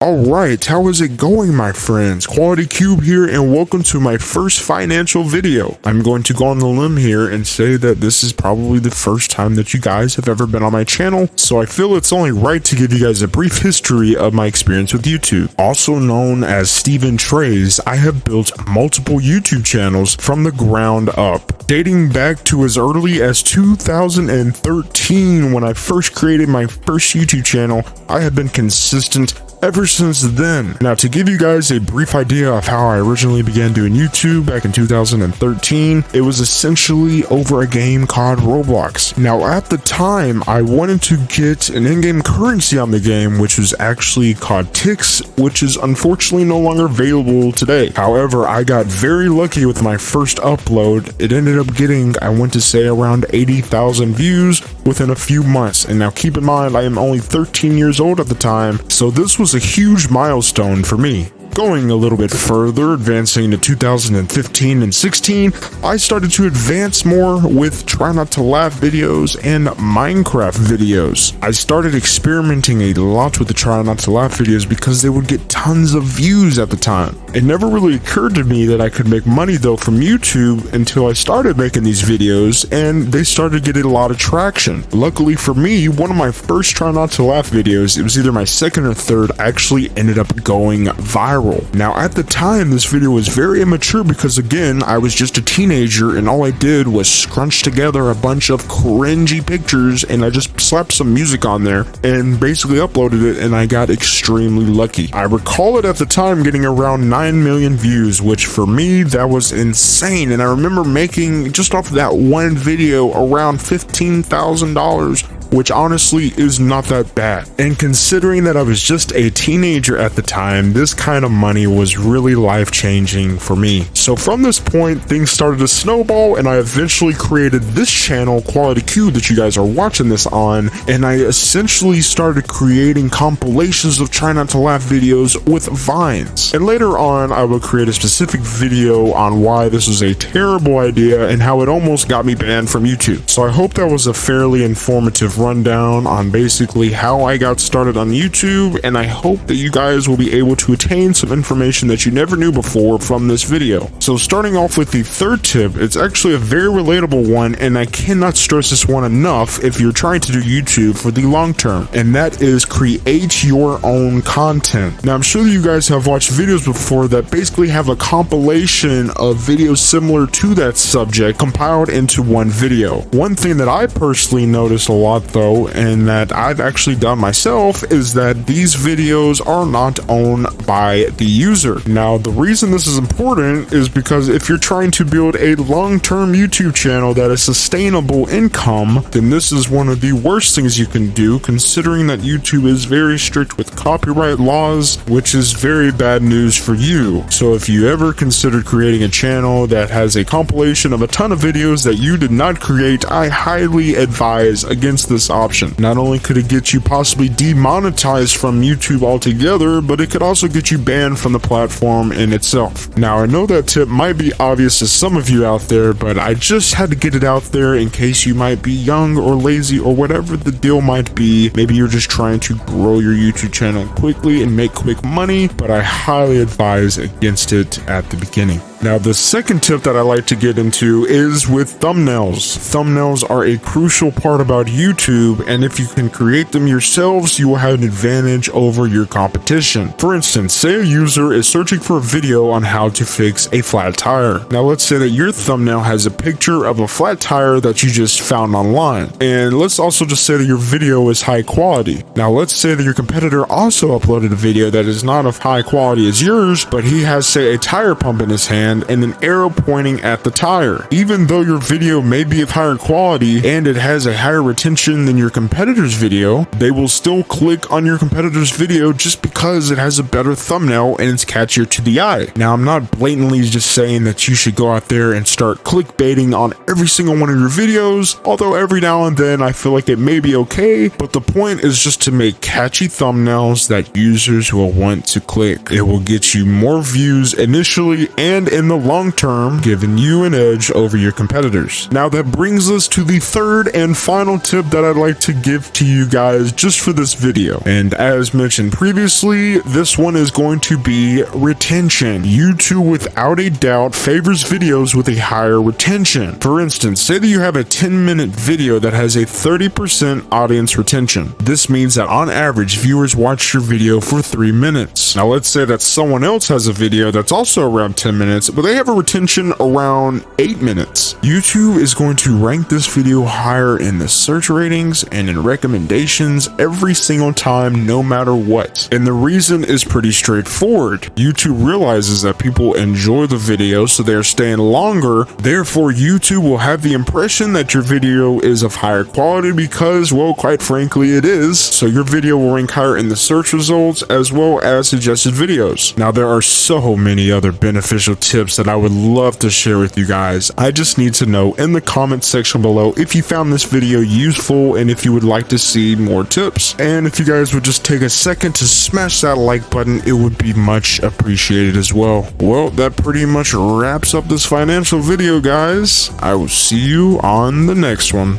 Alright, how is it going, my friends? Quality Cube here, and welcome to my first financial video. I'm going to go on the limb here and say that this is probably the first time that you guys have ever been on my channel, so I feel it's only right to give you guys a brief history of my experience with YouTube. Also known as Stephen Trays, I have built multiple YouTube channels from the ground up, dating back to as early as 2013 when I first created my first YouTube channel. I have been consistent ever since then. Now, to give you guys a brief idea of how I originally began doing YouTube back in 2013, it was essentially over a game called Roblox. Now, at the time, I wanted to get an in-game currency on the game, which was actually called Tix, which is unfortunately no longer available today. However, I got very lucky with my first upload. It ended up getting, I want to say, around 80,000 views within a few months. And now keep in mind, I am only 13 years old at the time, so this was a huge milestone for me. Going a little bit further, advancing to 2015 and 16, I started to advance more with Try Not to Laugh videos and Minecraft videos. I started experimenting a lot with the Try Not to Laugh videos because they would get tons of views at the time. It never really occurred to me that I could make money though from YouTube until I started making these videos and they started getting a lot of traction. Luckily for me, one of my first Try Not to Laugh videos, it was either my second or third, actually ended up going viral. Now, at the time, this video was very immature because, again, I was just a teenager and all I did was scrunch together a bunch of cringy pictures and I just slapped some music on there and basically uploaded it, and I got extremely lucky. I recall it at the time getting around 9 million views, which for me, that was insane, and I remember making, just off that one video, around $15,000, which honestly is not that bad. And considering that I was just a teenager at the time, this kind of money was really life-changing for me. So from this point, things started to snowball, and I eventually created this channel, Quality Cube, that you guys are watching this on, and I essentially started creating compilations of Try Not to Laugh videos with vines. And later on, I would create a specific video on why this was a terrible idea and how it almost got me banned from YouTube. So I hope that was a fairly informative rundown on basically how I got started on YouTube, and I hope that you guys will be able to attain some information that you never knew before from this video. So starting off with the third tip, it's actually a very relatable one, and I cannot stress this one enough if you're trying to do YouTube for the long term, and that is create your own content. Now, I'm sure you guys have watched videos before that basically have a compilation of videos similar to that subject compiled into one video. One thing that I personally noticed a lot though, and that I've actually done myself, is that these videos are not owned by the user. Now, the reason this is important is because if you're trying to build a long-term YouTube channel that is sustainable income, then this is one of the worst things you can do, considering that YouTube is very strict with copyright laws, which is very bad news for you. So if you ever considered creating a channel that has a compilation of a ton of videos that you did not create, I highly advise against this option. Not only could it get you possibly demonetized from YouTube altogether, but it could also get you banned from the platform in itself. Now, I know that tip might be obvious to some of you out there, but I just had to get it out there in case you might be young or lazy or whatever the deal might be. Maybe you're just trying to grow your YouTube channel quickly and make quick money, but I highly advise against it at the beginning. Now, the second tip that I like to get into is with thumbnails. Thumbnails are a crucial part about YouTube, and if you can create them yourselves, you will have an advantage over your competition. For instance, say a user is searching for a video on how to fix a flat tire. Now, let's say that your thumbnail has a picture of a flat tire that you just found online. And let's also just say that your video is high quality. Now, let's say that your competitor also uploaded a video that is not of high quality as yours, but he has, say, a tire pump in his hand and an arrow pointing at the tire. Even though your video may be of higher quality and it has a higher retention than your competitor's video, they will still click on your competitor's video just because it has a better thumbnail and it's catchier to the eye. Now, I'm not blatantly just saying that you should go out there and start clickbaiting on every single one of your videos, although every now and then I feel like it may be okay, but the point is just to make catchy thumbnails that users will want to click. It will get you more views initially, and in the long term, giving you an edge over your competitors. Now that brings us to the third and final tip that I'd like to give to you guys just for this video. And as mentioned previously, this one is going to be retention. YouTube without a doubt favors videos with a higher retention. For instance, say that you have a 10-minute video that has a 30% audience retention. This means that on average, viewers watch your video for 3 minutes. Now let's say that someone else has a video that's also around 10 minutes, but they have a retention around 8 minutes. YouTube is going to rank this video higher in the search ratings and in recommendations every single time, no matter what. And the reason is pretty straightforward. YouTube realizes that people enjoy the video, so they're staying longer. Therefore, YouTube will have the impression that your video is of higher quality because, well, quite frankly, it is. So your video will rank higher in the search results as well as suggested videos. Now, there are so many other beneficial tips that I would love to share with you guys. I just need to know in the comment section below if you found this video useful and if you would like to see more tips. And if you guys would just take a second to smash that like button, it would be much appreciated as well. Well, that pretty much wraps up this financial video, guys. I will see you on the next one.